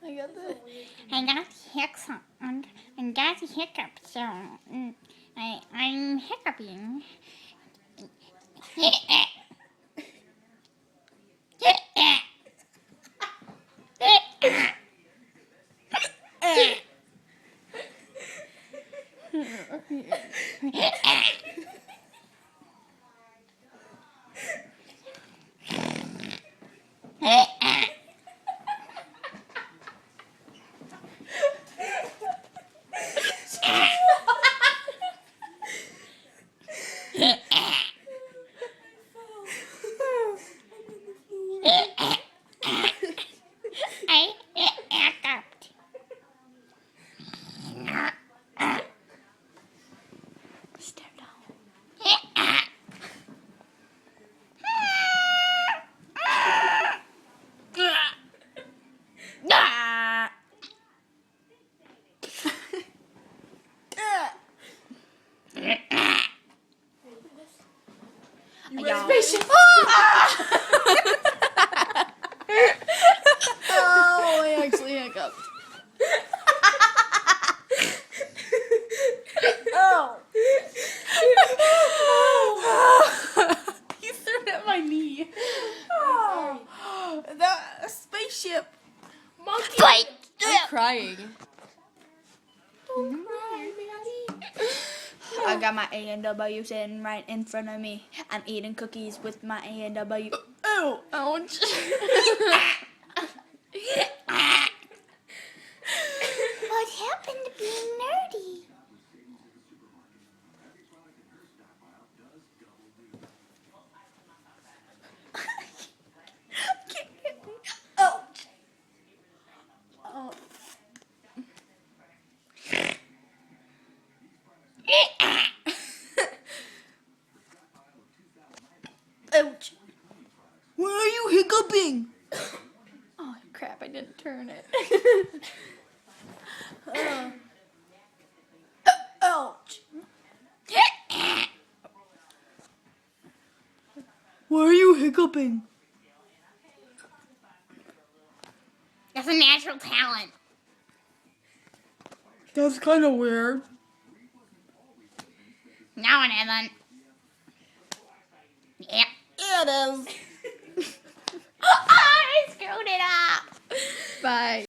I got the hiccups and got the hiccups, so I'm hiccuping. I hiccuped. Step down. Spaceship. Oh, I actually hiccuped. Oh. You threw it at my knee. Oh, that spaceship. Monkey. Fight! I'm crying. Don't cry, Maddie. I got my A&W sitting right in front of me. I'm eating cookies with my A&W. Oh, Ouch. What happened to being nerdy? Ouch. Oh. Ouch. why are you hiccuping? Oh, crap, I didn't turn it. Ouch. Why are you hiccuping? That's a natural talent. That's kind of weird. No, it isn't. Yep. Yeah, it is. I screwed it up. Bye.